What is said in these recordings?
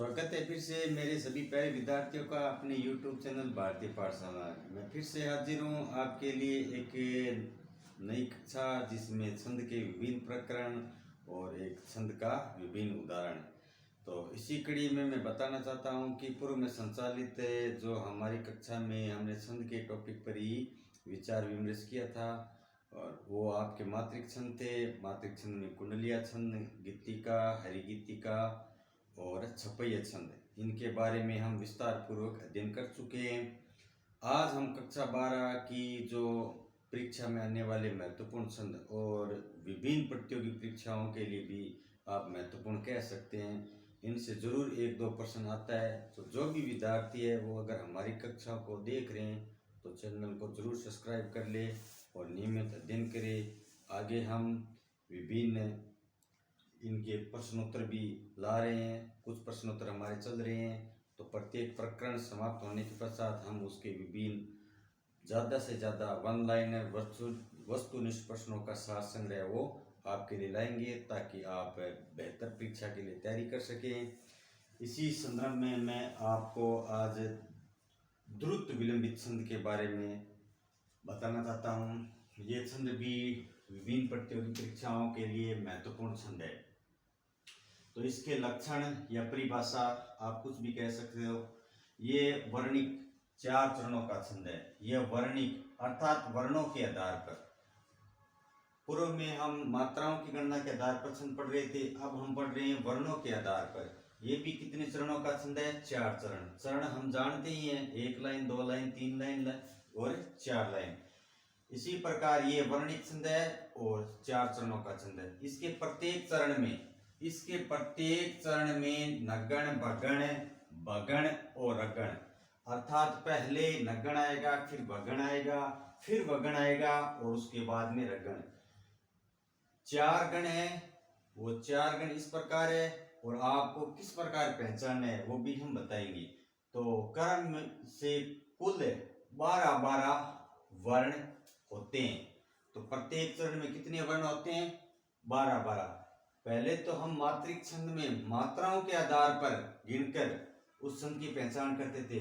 स्वागत है फिर से मेरे सभी प्यारे विद्यार्थियों का अपने YouTube चैनल भारतीय पाठशाला। मैं फिर से हाजिर हूँ आपके लिए एक नई कक्षा जिसमें छंद के विभिन्न प्रकरण और एक छंद का विभिन्न उदाहरण। तो इसी कड़ी में मैं बताना चाहता हूँ कि पूर्व में संचालित जो हमारी कक्षा में हमने छंद के टॉपिक पर ही विचार विमर्श किया था और वो आपके मात्रिक छंद थे। मात्रिक छंद में कुंडलिया छंद, गीतिका, हरिगीतिका और छपैया छंद, इनके बारे में हम विस्तार पूर्वक अध्ययन कर चुके हैं। आज हम कक्षा 12 की जो परीक्षा में आने वाले महत्वपूर्ण छंद और विभिन्न प्रतियोगी परीक्षाओं के लिए भी आप महत्वपूर्ण कह सकते हैं, इनसे जरूर एक दो प्रश्न आता है। तो जो भी विद्यार्थी है वो अगर हमारी कक्षा को देख रहे हैं तो चैनल को जरूर सब्सक्राइब कर ले और नियमित अध्ययन करें। आगे हम विभिन्न इनके प्रश्नोत्तर भी ला रहे हैं, कुछ प्रश्नोत्तर हमारे चल रहे हैं। तो प्रत्येक प्रकरण समाप्त होने के पश्चात हम उसके विभिन्न ज़्यादा से ज़्यादा वन लाइनर वस्तुनिष्ठ प्रश्नों का सार संग्रह वो आपके लिए लाएंगे ताकि आप बेहतर परीक्षा के लिए तैयारी कर सकें। इसी संदर्भ में मैं आपको आज द्रुत विलंबित छंद के बारे में बताना चाहता हूँ। ये छंद भी विभिन्न प्रतियोगी परीक्षाओं के लिए महत्वपूर्ण छंद है। तो इसके लक्षण या परिभाषा आप कुछ भी कह सकते हो। ये वर्णिक 4 चरणों का छंद है। यह वर्णिक अर्थात वर्णों के आधार पर, पूर्व में हम मात्राओं की गणना के आधार पर छंद पढ़ रहे थे, अब हम पढ़ रहे हैं वर्णों के आधार पर। ये भी कितने चरणों का छंद है? 4 चरण। चरण हम जानते ही हैं, 1 लाइन, 2 लाइन, 3 लाइन और 4 लाइन। इसी प्रकार ये वर्णिक छंद है और 4 चरणों का छंद है। इसके प्रत्येक चरण में नगण, भगण, भगण और रगण, अर्थात पहले नगण आएगा, फिर भगण आएगा, फिर भगण आएगा और उसके बाद में रगण। 4 गण है, वो 4 गण इस प्रकार है और आपको किस प्रकार पहचानना है वो भी हम बताएंगे। तो क्रम से कुल 12 वर्ण होते हैं। तो प्रत्येक चरण में कितने वर्ण होते हैं? 12। पहले तो हम मात्रिक छंद में मात्राओं के आधार पर गिनकर उस छंद की पहचान करते थे।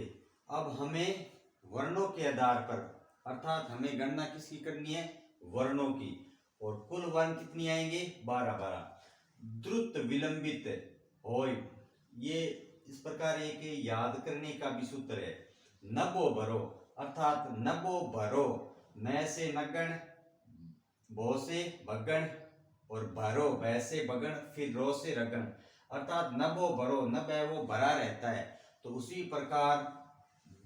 अब हमें वर्णों के आधार पर, अर्थात हमें गणना किसकी करनी है? वर्णों की। और कुल वर्ण कितनी आएंगे? 12। द्रुत विलंबित होय, ये इस प्रकार एक याद करने का भी सूत्र है। नबो भरो, अर्थात नबो भरो, न से नगण, भो से भगण और भरो, भय से भगण, फिर रो से रगण, अर्थात नबो भरो, नब है वो भरा रहता है। तो उसी प्रकार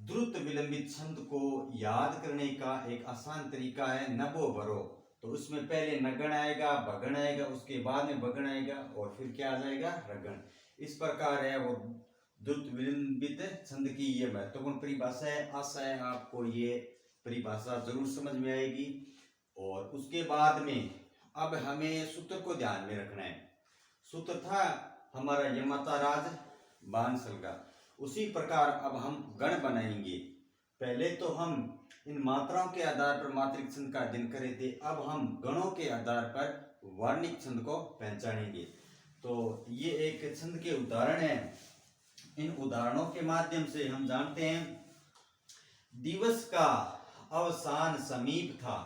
द्रुत विलंबित छंद को याद करने का एक आसान तरीका है नबो भरो। तो उसमें पहले नगण आएगा, भगण आएगा, उसके बाद में भगण आएगा और फिर क्या आ जाएगा? रगण। इस प्रकार है वो द्रुत विलंबित छंद की ये महत्वपूर्ण परिभाषा है। आशा है आपको ये परिभाषा जरूर समझ में आएगी। और उसके बाद में अब हमें सूत्र को ध्यान में रखना है। सूत्र था हमारा यमता राज बांसल का। उसी प्रकार अब हम गण बनाएंगे। पहले तो हम इन मात्राओं के आधार पर मात्रिक छंद का अध्ययन करे थे, अब हम गणों के आधार पर वर्णिक छंद को पहचानेंगे। तो ये एक छंद के उदाहरण हैं। इन उदाहरणों के माध्यम से हम जानते हैं, दिवस का अवसान समीप था।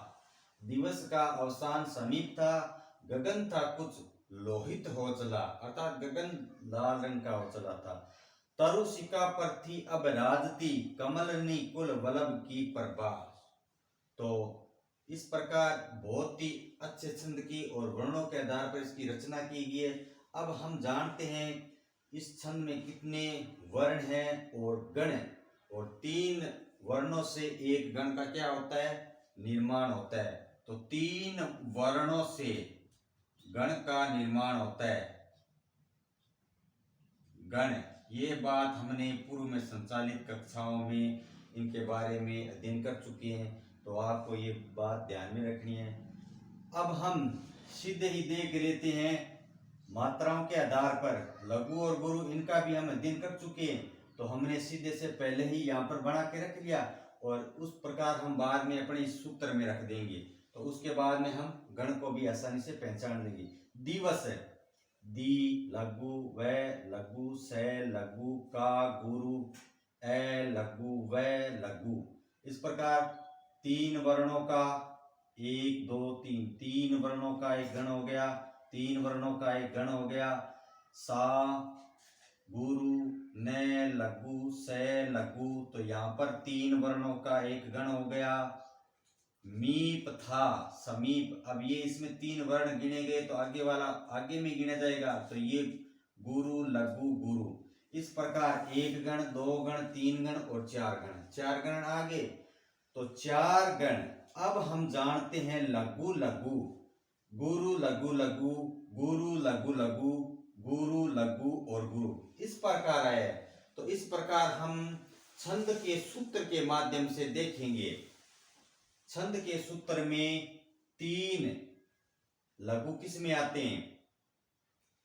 दिवस का अवसान समीप था, गगन था कुछ लोहित हो चला, अर्थात गगन लाल रंग का हो चला था। तरुशिका पर थी अब राजती, कमलनी कुल वल्लभ की प्रभास। तो इस प्रकार बहुत ही अच्छे छंद की और वर्णों के आधार पर इसकी रचना की गई है। अब हम जानते हैं इस छंद में कितने वर्ण हैं और गण, और 3 वर्णों से एक गण का क्या होता है? निर्माण होता है। तो 3 वर्णों से गण का निर्माण होता है। गण, ये बात हमने पूर्व में संचालित कक्षाओं में इनके बारे में अध्ययन कर चुके हैं, तो आपको ये बात ध्यान में रखनी है। अब हम सीधे ही देख लेते हैं मात्राओं के आधार पर लघु और गुरु, इनका भी हम अध्ययन कर चुके हैं। तो हमने सीधे से पहले ही यहाँ पर बना के रख लिया और उस प्रकार हम बाद में अपने इस सूत्र में रख देंगे। तो उसके बाद में हम गण को भी आसानी से पहचान लेंगे। दिवस है, दी लघु, व लघु, से लघु, का गुरु, ए लघु, व लघु। इस प्रकार तीन वर्णों का एक दो तीन, तीन वर्णों का एक गण हो गया, तीन वर्णों का एक गण हो गया। सा गुरु, ने लघु, से लघु, तो यहाँ पर तीन वर्णों का एक गण हो गया। मीप था समीप, अब ये इसमें तीन वर्ण गिने गए तो आगे वाला आगे में गिना जाएगा, तो ये गुरु लघु गुरु। इस प्रकार एक गण, दो गण, तीन गण और चार गण, चार गण आगे। तो चार गण अब हम जानते हैं लघु लघु, गुरु लघु लघु, गुरु लघु लघु, गुरु लघु और गुरु, इस प्रकार आया। तो इस प्रकार हम छंद के सूत्र के माध्यम से देखेंगे। छंद के सूत्र में तीन लघु किस में आते हैं,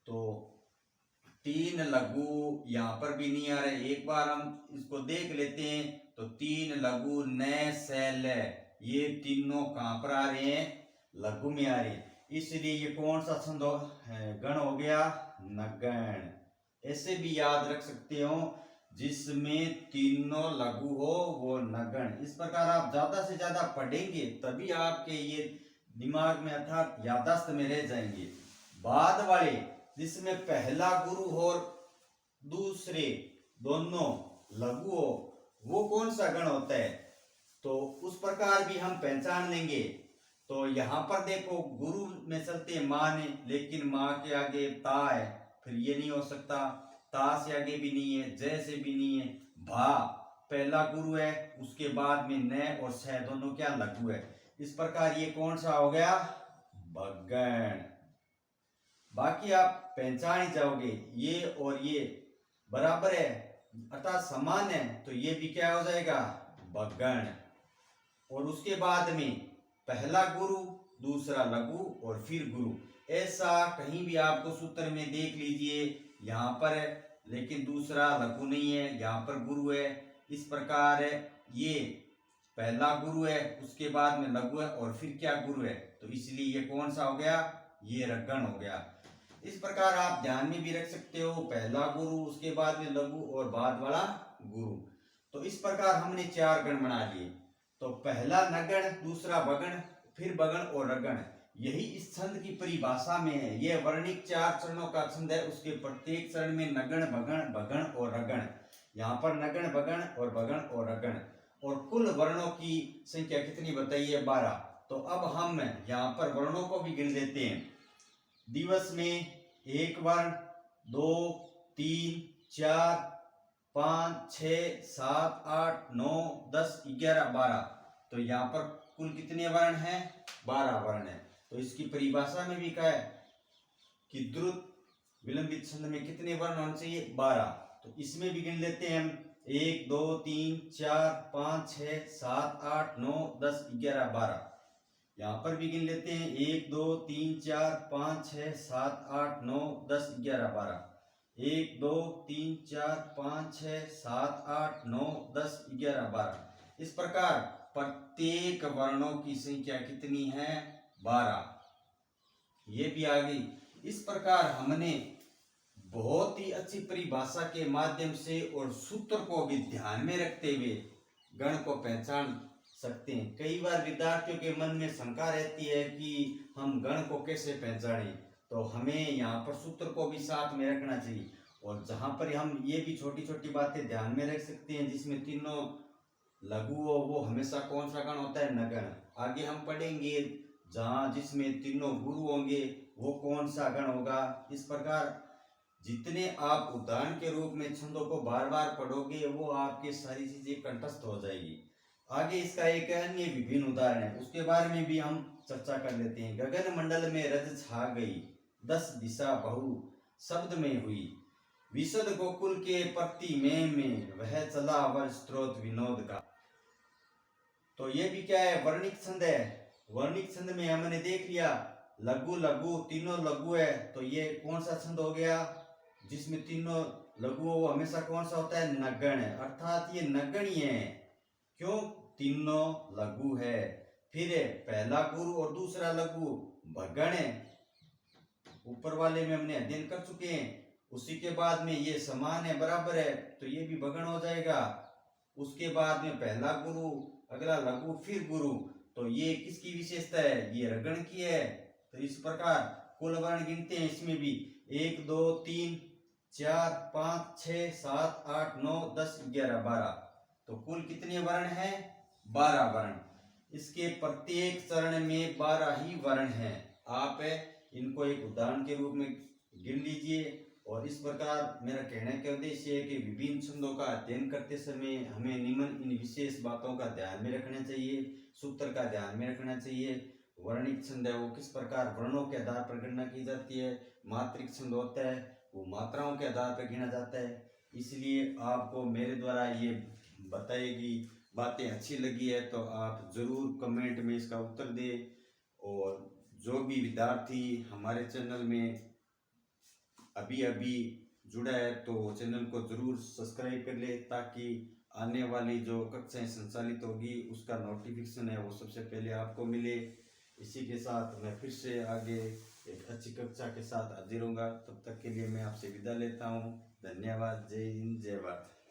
तो तीन लघु यहां पर भी नहीं आ रहे, एक बार हम इसको देख लेते हैं। तो तीन लघु, न, से, ल, ये तीनों कहां पर आ रहे हैं, लघु में आ रहे हैं। इसलिए ये कौन सा छंद गण हो गया, नगण। ऐसे भी याद रख सकते हो, जिसमें तीनों लघु हो वो नगण। इस प्रकार आप ज्यादा से ज्यादा पढ़ेंगे तभी आपके ये दिमाग में अर्थात याददाश्त में रह जाएंगे। बाद वाले जिसमें पहला गुरु हो और दूसरे दोनों लघु हो, वो कौन सा गण होता है, तो उस प्रकार भी हम पहचान लेंगे। तो यहाँ पर देखो गुरु में चलते माँ ने, लेकिन माँ के आगे ता है, फिर ये नहीं हो सकता, ता से आगे भी नहीं है, जय से भी नहीं है। भा पहला गुरु है, उसके बाद में न और स दोनों क्या लघु है। इस प्रकार ये कौन सा हो गया, बगण। बाकी आप पहचान ही जाओगे, ये और ये बराबर है अर्थात समान है, तो ये भी क्या हो जाएगा, बगण। और उसके बाद में पहला गुरु, दूसरा लघु और फिर गुरु। ऐसा कहीं भी आपको सूत्र में देख लीजिए, यहाँ पर है लेकिन दूसरा लघु नहीं है, यहाँ पर गुरु है। इस प्रकार ये पहला गुरु है, उसके बाद में लघु है और फिर क्या गुरु है, तो इसलिए ये कौन सा हो गया, ये रगण हो गया। इस प्रकार आप ध्यान में भी रख सकते हो, पहला गुरु, उसके बाद में लघु और बाद वाला गुरु। तो इस प्रकार हमने चार गण बना लिए। तो पहला नगण, दूसरा बगण, फिर बगण और रगण, यही इस छंद की परिभाषा में है। यह वर्णिक चार चरणों का छंद है, उसके प्रत्येक चरण में नगण, बगण, बगण और रगण। यहाँ पर नगण, बगण और बगण और रगण, और कुल वर्णों की संख्या कितनी बताइए, 12। तो अब हम यहाँ पर वर्णों को भी गिन लेते हैं। दिवस में एक वर्ण, 2, 3, 4, 5, 6, 7, 8, 9, 10, 11, 12। तो यहाँ पर कुल कितने वर्ण हैं, 12 वर्ण है। तो इसकी परिभाषा में भी कहा है कि द्रुत विलंबित छंद में कितने वर्ण होने चाहिए, 12। तो इसमें भी गिन लेते हैं हम, 1, 2, 3, 4, 5, 6, 7, 8, 9, 10, 11, 12। यहाँ पर भी गिन लेते हैं, 1, 2, 3, 4, 5, 6, 7, 8, 9, 10, 11, 12। 1, 2, 3, 4, 5, 6, 7, 8, 9, 10, 11, 12। इस प्रकार प्रत्येक वर्णों की संख्या कितनी है, 12। ये भी आ गई। इस प्रकार हमने बहुत ही अच्छी परिभाषा के माध्यम से और सूत्र को भी ध्यान में रखते हुए गण को पहचान सकते हैं। कई बार विद्यार्थियों के मन में शंका रहती है कि हम गण को कैसे पहचानें, तो हमें यहाँ पर सूत्र को भी साथ में रखना चाहिए। और जहाँ पर हम ये भी छोटी छोटी बातें ध्यान में रख सकते हैं, जिसमें तीनों लघु हो वो हमेशा कौन सा गण होता है, नगण। आगे हम पढ़ेंगे जहाँ जिसमें तीनों गुरु होंगे वो कौन सा गण होगा। इस प्रकार जितने आप उदाहरण के रूप में छंदों को बार बार पढ़ोगे वो आपके सारी चीजें कंठस्थ हो जाएगी। आगे इसका एक अन्य विभिन्न उदाहरण है, उसके बारे में भी हम चर्चा कर लेते हैं। गगन मंडल में रज छा गई, 10 दिशा बहु शब्द में हुई, विशद गोकुल के प्रति में वह चला वर स्त्रोत विनोद का। तो ये भी क्या है, वर्णिक छंद है। वर्णिक छंद में हमने देख लिया लघु लघु, तीनों लघु है, तो ये कौन सा छंद हो गया, जिसमें तीनों लघु वो हमेशा कौन सा होता है, नगण है। अर्थात ये नगण्य है, क्यों, तीनों लघु है। फिर पहला गुरु और दूसरा लघु, भगण है। ऊपर वाले में हमने अध्ययन कर चुके हैं। उसी के बाद में ये समान है, बराबर है, तो ये भी भगण हो जाएगा। उसके बाद में पहला गुरु, अगला लघु, फिर गुरु, तो ये किसकी विशेषता है? ये रगण की है। तो इस प्रकार कुल वर्ण गिनते हैं इसमें भी, 1 2 3 4 5 6 7 8 9 10 11 12, तो कुल कितने वर्ण हैं? 12 वर्ण। इसके प्रत्येक चरण में 12 ही वर्ण हैं। आप इनको एक उदाहरण के रूप में गिन लीजिए। और इस प्रकार मेरा कहने का उद्देश्य है कि विभिन्न छंदों का अध्ययन करते समय हमें निम्न इन विशेष बातों का ध्यान में रखना चाहिए। सूत्र का ध्यान में रखना चाहिए। वर्णिक छंद है वो किस प्रकार वर्णों के आधार पर गणना की जाती है। मात्रिक छंद होता है वो मात्राओं के आधार पर गिना जाता है। इसलिए आपको मेरे द्वारा ये बताएगी बातें अच्छी लगी है तो आप जरूर कमेंट में इसका उत्तर दें। और जो भी विद्यार्थी हमारे चैनल में अभी अभी जुड़ा है तो चैनल को जरूर सब्सक्राइब कर ले, ताकि आने वाली जो कक्षाएं संचालित होगी उसका नोटिफिकेशन है वो सबसे पहले आपको मिले। इसी के साथ मैं फिर से आगे एक अच्छी कक्षा के साथ हाजिर होऊंगा। तब तक के लिए मैं आपसे विदा लेता हूँ। धन्यवाद। जय हिंद, जय भारत।